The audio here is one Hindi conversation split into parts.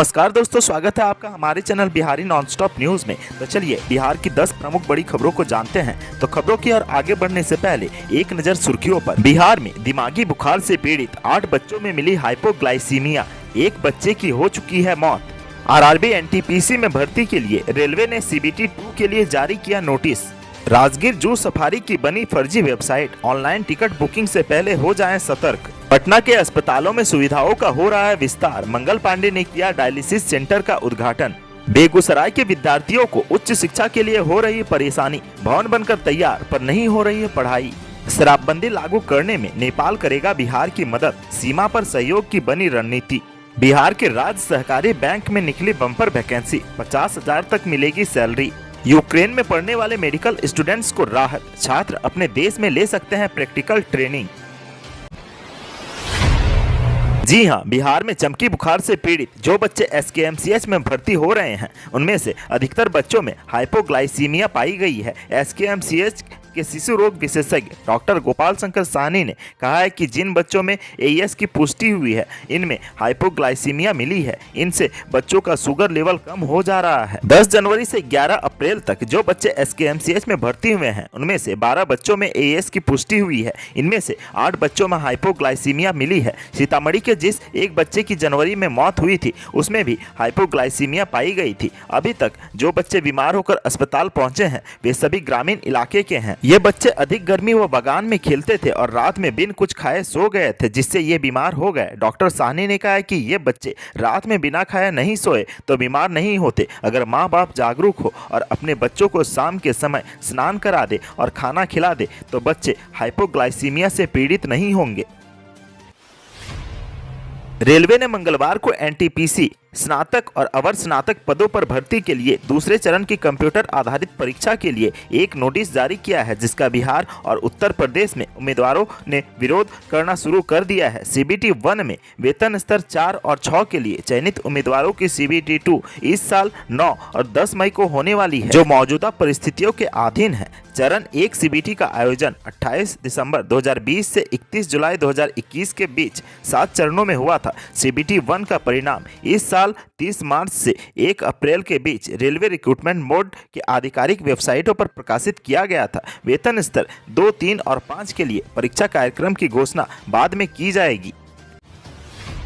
नमस्कार दोस्तों, स्वागत है आपका हमारे चैनल बिहारी नॉनस्टॉप न्यूज में। तो चलिए बिहार की 10 प्रमुख बड़ी खबरों को जानते हैं। तो खबरों की ओर आगे बढ़ने से पहले एक नजर सुर्खियों पर। बिहार में दिमागी बुखार से पीड़ित 8 बच्चों में मिली हाइपोग्लाइसीमिया, एक बच्चे की हो चुकी है मौत। आरआरबी एनटीपीसी में भर्ती के लिए रेलवे ने CBT 2 के लिए जारी किया नोटिस। राजगीर जू सफारी की बनी फर्जी वेबसाइट, ऑनलाइन टिकट बुकिंग से पहले हो जाएं सतर्क। पटना के अस्पतालों में सुविधाओं का हो रहा है विस्तार, मंगल पांडे ने किया डायलिसिस सेंटर का उद्घाटन। बेगूसराय के विद्यार्थियों को उच्च शिक्षा के लिए हो रही परेशानी, भवन बनकर तैयार पर नहीं हो रही है पढ़ाई। शराबबंदी लागू करने में नेपाल करेगा बिहार की मदद, सीमा पर सहयोग की बनी रणनीति। बिहार के राज्य सहकारी बैंक में निकली बम्पर वैकेंसी, 50,000 तक मिलेगी सैलरी। यूक्रेन में पढ़ने वाले मेडिकल स्टूडेंट्स को राहत, छात्र अपने देश में ले सकते हैं प्रैक्टिकल ट्रेनिंग। जी हां, बिहार में चमकी बुखार से पीड़ित जो बच्चे SKMCH में भर्ती हो रहे हैं, उनमें से अधिकतर बच्चों में हाइपोग्लाइसीमिया पाई गई है। SKMCH के शिशु रोग विशेषज्ञ डॉक्टर गोपाल शंकर साहनी ने कहा है कि जिन बच्चों में AES की पुष्टि हुई है, इनमें हाइपोग्लाइसीमिया मिली है। इनसे बच्चों का शुगर लेवल कम हो जा रहा है। 10 जनवरी से 11 अप्रैल तक जो बच्चे SKMCH में भर्ती हुए हैं, उनमें से 12 बच्चों में AES की पुष्टि हुई है। इनमें से 8 बच्चों में हाइपोग्लाइसीमिया मिली है। सीतामढ़ी के जिस एक बच्चे की जनवरी में मौत हुई थी, उसमें भी हाइपोग्लाइसीमिया पाई गई थी। अभी तक जो बच्चे बीमार होकर अस्पताल पहुंचे हैं, वे सभी ग्रामीण इलाके के हैं। ये बच्चे अधिक गर्मी व बागान में खेलते थे और रात में बिन कुछ खाए सो गए थे, जिससे ये बीमार हो गए। डॉक्टर साहनी ने कहा है कि ये बच्चे रात में बिना खाए नहीं सोए तो बीमार नहीं होते। अगर माँ बाप जागरूक हो और अपने बच्चों को शाम के समय स्नान करा दे और खाना खिला दे तो बच्चे हाइपोग्लाइसीमिया से पीड़ित नहीं होंगे। रेलवे ने मंगलवार को NTPC स्नातक और अवर स्नातक पदों पर भर्ती के लिए दूसरे चरण की कंप्यूटर आधारित परीक्षा के लिए एक नोटिस जारी किया है, जिसका बिहार और उत्तर प्रदेश में उम्मीदवारों ने विरोध करना शुरू कर दिया है। CBT 1 में वेतन स्तर 4 और 6 के लिए चयनित उम्मीदवारों की CBT 2 इस साल 9 और 10 मई को होने वाली है, जो मौजूदा परिस्थितियों के अधीन है। चरण 1 CBT का आयोजन 28 दिसंबर 2020 से 31 जुलाई 2021 के बीच 7 चरणों में हुआ था। CBT 1 का परिणाम इस साल 30 मार्च से 1 अप्रैल के बीच रेलवे रिक्रूटमेंट बोर्ड की आधिकारिक वेबसाइटों पर प्रकाशित किया गया था। वेतन स्तर 2, 3 और 5 के लिए परीक्षा कार्यक्रम की घोषणा बाद में की जाएगी।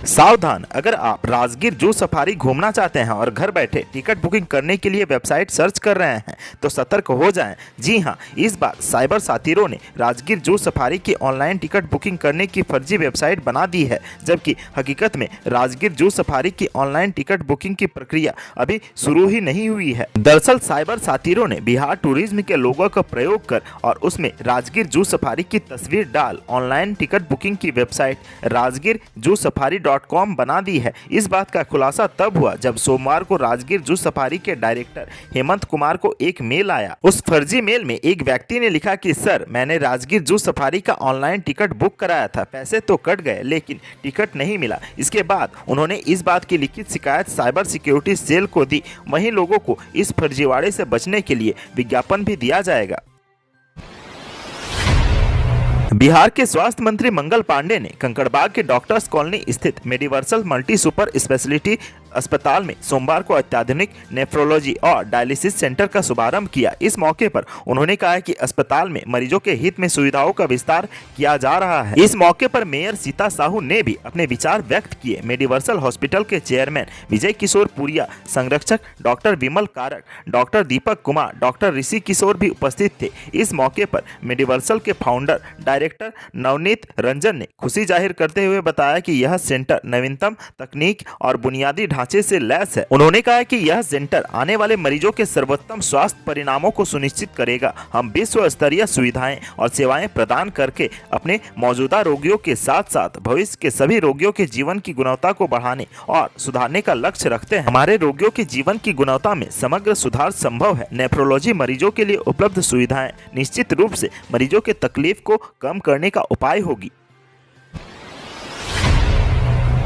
सावधान, अगर आप राजगीर जू सफारी घूमना चाहते हैं और घर बैठे टिकट बुकिंग करने के लिए वेबसाइट सर्च कर रहे हैं तो सतर्क हो जाएं। जी हां, इस बार साइबर साथीरों ने राजगीर जू सफारी की ऑनलाइन टिकट बुकिंग करने की फर्जी वेबसाइट बना दी है, जबकि हकीकत में राजगीर जू सफारी की ऑनलाइन टिकट बुकिंग की प्रक्रिया अभी शुरू ही नहीं हुई है। दरअसल साइबर साथीरों ने बिहार टूरिज्म के लोगों का प्रयोग कर और उसमें राजगीर जू सफारी की तस्वीर डाल ऑनलाइन टिकट बुकिंग की website Rajgir zoo safari .com बना दी है। इस बात का खुलासा तब हुआ जब सोमवार को राजगीर जू सफारी के डायरेक्टर हेमंत कुमार को एक मेल आया। उस फर्जी मेल में एक व्यक्ति ने लिखा कि सर, मैंने राजगीर जू सफारी का ऑनलाइन टिकट बुक कराया था, पैसे तो कट गए लेकिन टिकट नहीं मिला। इसके बाद उन्होंने इस बात की लिखित शिकायत साइबर सिक्योरिटी सेल को दी। वहीं लोगों को इस फर्जीवाड़े से बचने के लिए विज्ञापन भी दिया जाएगा। बिहार के स्वास्थ्य मंत्री मंगल पांडे ने कंकड़बाग के डॉक्टर्स कॉलोनी स्थित मेडिवर्सल मल्टी सुपर स्पेशलिटी अस्पताल में सोमवार को अत्याधुनिक नेफ्रोलॉजी और डायलिसिस सेंटर का शुभारंभ किया। इस मौके पर उन्होंने कहा कि अस्पताल में मरीजों के हित में सुविधाओं का विस्तार किया जा रहा है। इस मौके पर मेयर सीता साहू ने भी अपने विचार व्यक्त किए। मेडिवर्सल हॉस्पिटल के चेयरमैन विजय किशोर पुरिया, संरक्षक डॉक्टर विमल कारक, डॉक्टर दीपक कुमार, डॉक्टर ऋषि किशोर भी उपस्थित थे। इस मौके पर मेडिवर्सल के फाउंडर डायरेक्टर नवनीत रंजन ने खुशी जाहिर करते हुए बताया कि यह सेंटर नवीनतम तकनीक और बुनियादी ढांचे से लैस है। उन्होंने कहा कि यह सेंटर आने वाले मरीजों के सर्वोत्तम स्वास्थ्य परिणामों को सुनिश्चित करेगा। हम विश्व स्तरीय सुविधाएं और सेवाएं प्रदान करके अपने मौजूदा रोगियों के साथ साथ भविष्य के सभी रोगियों के जीवन की गुणवत्ता को बढ़ाने और सुधारने का लक्ष्य रखते हैं। हमारे रोगियों के जीवन की गुणवत्ता में समग्र सुधार संभव है। नेफ्रोलॉजी मरीजों के लिए उपलब्ध सुविधाएं निश्चित रूप से मरीजों के तकलीफ को कम करने का उपाय होगी।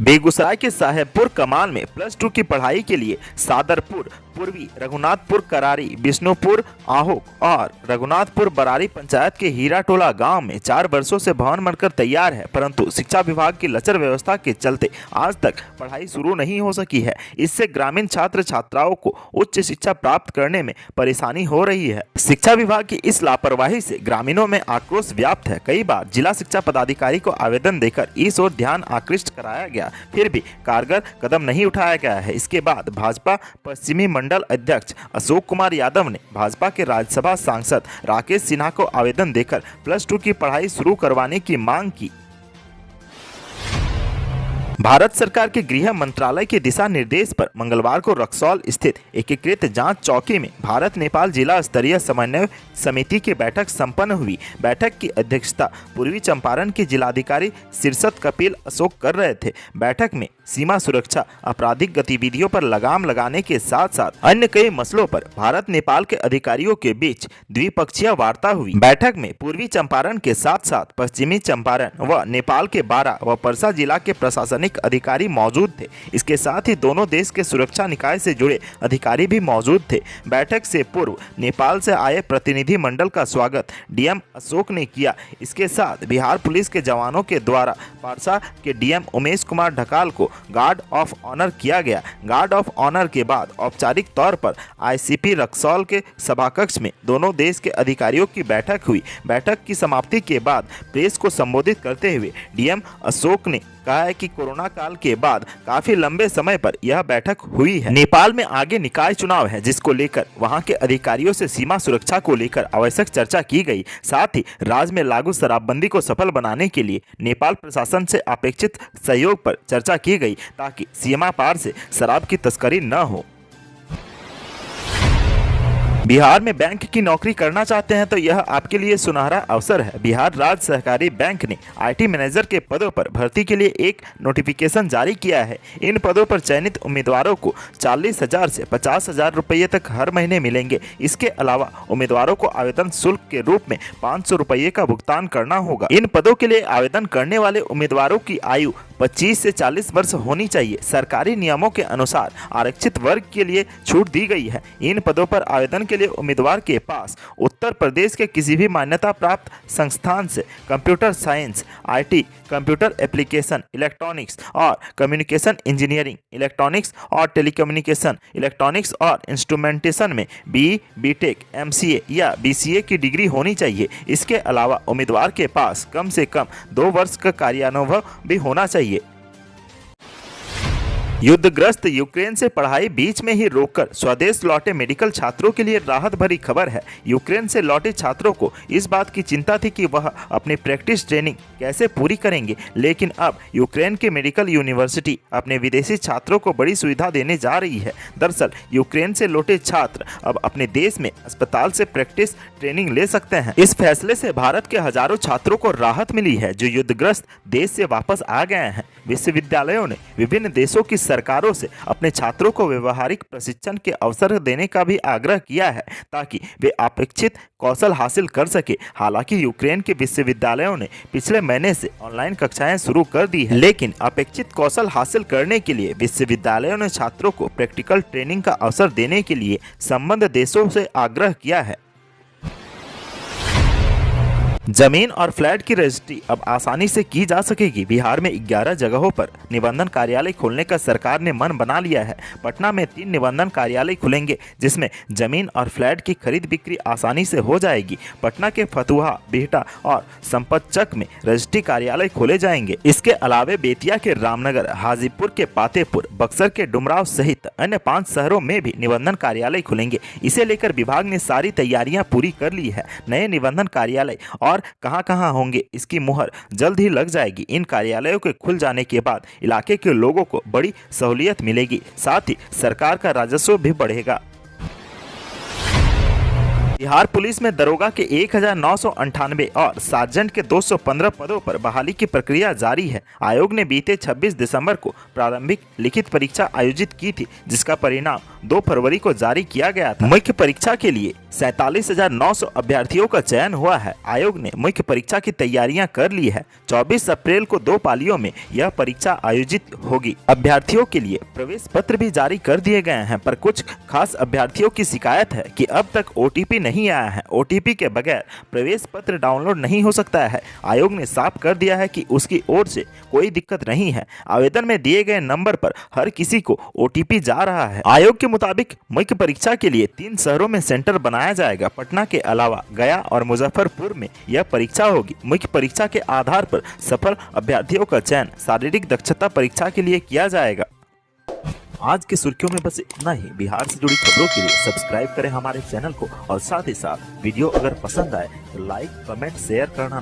बेगूसराय के साहेबपुर कमाल में +2 की पढ़ाई के लिए सादरपुर पूर्वी रघुनाथपुर करारी, बिष्णुपुर आहोक और रघुनाथपुर बरारी पंचायत के हीरा टोला गांव में 4 वर्षों से भवन बनकर तैयार है, परंतु शिक्षा विभाग की लचर व्यवस्था के चलते आज तक पढ़ाई शुरू नहीं हो सकी है। इससे ग्रामीण छात्र छात्राओं को उच्च शिक्षा प्राप्त करने में परेशानी हो रही है। शिक्षा विभाग की इस लापरवाही से ग्रामीणों में आक्रोश व्याप्त है। कई बार जिला शिक्षा पदाधिकारी को आवेदन देकर इस ओर ध्यान आकृष्ट कराया गया, फिर भी कारगर कदम नहीं उठाया गया है। इसके बाद भाजपा पश्चिमी मंडल अध्यक्ष अशोक कुमार यादव ने भाजपा के राज्यसभा सांसद राकेश सिन्हा को आवेदन देकर +2 की पढ़ाई शुरू करवाने की मांग की। भारत सरकार के गृह मंत्रालय के दिशा निर्देश पर मंगलवार को रक्सौल स्थित एकीकृत जांच चौकी में भारत नेपाल जिला स्तरीय समन्वय समिति की बैठक संपन्न हुई। बैठक की अध्यक्षता पूर्वी चंपारण के जिलाधिकारी शीर्षत कपिल अशोक कर रहे थे। बैठक में सीमा सुरक्षा, आपराधिक गतिविधियों पर लगाम लगाने के साथ साथ अन्य कई मसलों पर भारत नेपाल के अधिकारियों के बीच द्विपक्षीय वार्ता हुई। बैठक में पूर्वी चंपारण के साथ साथ पश्चिमी चंपारण व नेपाल के बारा व परसा जिला के प्रशासनिक अधिकारी मौजूद थे। इसके साथ ही दोनों देश के सुरक्षा निकाय से जुड़े अधिकारी भी मौजूद थे। बैठक से पूर्व नेपाल से आए प्रतिनिधि मंडल का स्वागत डीएम अशोक ने किया। इसके साथ बिहार पुलिस के जवानों के द्वारा परसा के डीएम उमेश कुमार ढकाल को गार्ड ऑफ ऑनर किया गया। गार्ड ऑफ ऑनर के बाद औपचारिक तौर पर आईसीपी रक्सौल के सभाकक्ष में दोनों देश के अधिकारियों की बैठक हुई। बैठक की समाप्ति के बाद प्रेस को संबोधित करते हुए डीएम अशोक ने कहा है कि कोरोना काल के बाद काफी लंबे समय पर यह बैठक हुई है। नेपाल में आगे निकाय चुनाव है, जिसको लेकर वहां के अधिकारियों से सीमा सुरक्षा को लेकर आवश्यक चर्चा की गई। साथ ही राज्य में लागू शराबबंदी को सफल बनाने के लिए नेपाल प्रशासन से अपेक्षित सहयोग पर चर्चा की गई, ताकि सीमा पार से शराब की तस्करी न हो। बिहार में बैंक की नौकरी करना चाहते हैं तो यह आपके लिए सुनहरा अवसर है। बिहार राज्य सहकारी बैंक ने आईटी मैनेजर के पदों पर भर्ती के लिए एक नोटिफिकेशन जारी किया है। इन पदों पर चयनित उम्मीदवारों को 40,000 से 50,000 रुपये तक हर महीने मिलेंगे। इसके अलावा उम्मीदवारों को आवेदन शुल्क के रूप में 500 रुपये का भुगतान करना होगा। इन पदों के लिए आवेदन करने वाले उम्मीदवारों की आयु 25 से 40 वर्ष होनी चाहिए। सरकारी नियमों के अनुसार आरक्षित वर्ग के लिए छूट दी गई है। इन पदों पर आवेदन के लिए उम्मीदवार के पास उत्तर प्रदेश के किसी भी मान्यता प्राप्त संस्थान से computer science, IT, computer application, electronics और कम्युनिकेशन इंजीनियरिंग, इलेक्ट्रॉनिक्स और टेलीकम्युनिकेशन, इलेक्ट्रॉनिक्स और इंस्ट्रूमेंटेशन में बीई, बीटेक, एमसीए या बीसीए की डिग्री होनी चाहिए। इसके अलावा उम्मीदवार के पास कम से कम 2 वर्ष का कार्यानुभव भी होना चाहिए। युद्धग्रस्त यूक्रेन से पढ़ाई बीच में ही रोककर स्वदेश लौटे मेडिकल छात्रों के लिए राहत भरी खबर है। यूक्रेन से लौटे छात्रों को इस बात की चिंता थी कि वह अपनी प्रैक्टिस ट्रेनिंग कैसे पूरी करेंगे, लेकिन अब यूक्रेन के मेडिकल यूनिवर्सिटी अपने विदेशी छात्रों को बड़ी सुविधा देने जा रही है। दरअसल यूक्रेन से लौटे छात्र अब अपने देश में अस्पताल से प्रैक्टिस ट्रेनिंग ले सकते हैं। इस फैसले से भारत के हजारों छात्रों को राहत मिली है जो युद्धग्रस्त देश से वापस आ गए हैं। विश्वविद्यालयों ने विभिन्न देशों की सरकारों से अपने छात्रों को व्यवहारिक प्रशिक्षण के अवसर देने का भी आग्रह किया है, ताकि वे अपेक्षित कौशल हासिल कर सके। हालांकि यूक्रेन के विश्वविद्यालयों ने पिछले महीने से ऑनलाइन कक्षाएं शुरू कर दी है, लेकिन अपेक्षित कौशल हासिल करने के लिए विश्वविद्यालयों ने छात्रों को प्रैक्टिकल ट्रेनिंग का अवसर देने के लिए संबद्ध देशों से आग्रह किया है। जमीन और फ्लैट की रजिस्ट्री अब आसानी से की जा सकेगी। बिहार में 11 जगहों पर निबंधन कार्यालय खोलने का सरकार ने मन बना लिया है। पटना में 3 निबंधन कार्यालय खुलेंगे, जिसमें जमीन और फ्लैट की खरीद बिक्री आसानी से हो जाएगी। पटना के फतुहा, बिहटा और संपतचक में रजिस्ट्री कार्यालय खोले जाएंगे। इसके अलावा बेतिया के रामनगर, हाजीपुर के पातेपुर, बक्सर के डुमराव सहित अन्य 5 शहरों में भी निबंधन कार्यालय खुलेंगे। इसे लेकर विभाग ने सारी तैयारियां पूरी कर ली है। नए निबंधन कार्यालय और कहां-कहां होंगे, इसकी मुहर जल्द ही लग जाएगी। इन कार्यालयों के खुल जाने के बाद इलाके के लोगों को बड़ी सहूलियत मिलेगी, साथ ही सरकार का राजस्व भी बढ़ेगा। बिहार पुलिस में दरोगा के 1998 और सार्जेंट के 215 पदों पर बहाली की प्रक्रिया जारी है। आयोग ने बीते 26 दिसंबर को प्रारंभिक लिखित परीक्षा आयोजित की थी, जिसका परिणाम 2 फरवरी को जारी किया गया था। मुख्य परीक्षा के लिए 47,900 अभ्यर्थियों का चयन हुआ है। आयोग ने मुख्य परीक्षा की तैयारियां कर ली है। 24 अप्रैल को 2 पालियों में यह परीक्षा आयोजित होगी। अभ्यर्थियों के लिए प्रवेश पत्र भी जारी कर दिए गए हैं, पर कुछ खास अभ्यर्थियों की शिकायत है कि अब तक OTP नहीं आया है। OTP के बगैर प्रवेश पत्र डाउनलोड नहीं हो सकता है। आयोग ने साफ कर दिया है कि उसकी ओर से कोई दिक्कत नहीं है। आवेदन में दिए गए नंबर पर हर किसी को OTP जा रहा है। आयोग के मुताबिक मुख्य परीक्षा के लिए 3 शहरों में सेंटर बनाया जाएगा। पटना के अलावा गया और मुजफ्फरपुर में यह परीक्षा होगी। मुख्य परीक्षा के आधार पर सफल अभ्यर्थियों का चयन शारीरिक दक्षता परीक्षा के लिए किया जाएगा। आज की सुर्खियों में बस इतना ही। बिहार से जुड़ी खबरों के लिए सब्सक्राइब करें हमारे चैनल को और साथ ही साथ वीडियो अगर पसंद आए तो लाइक, कमेंट, शेयर करना ना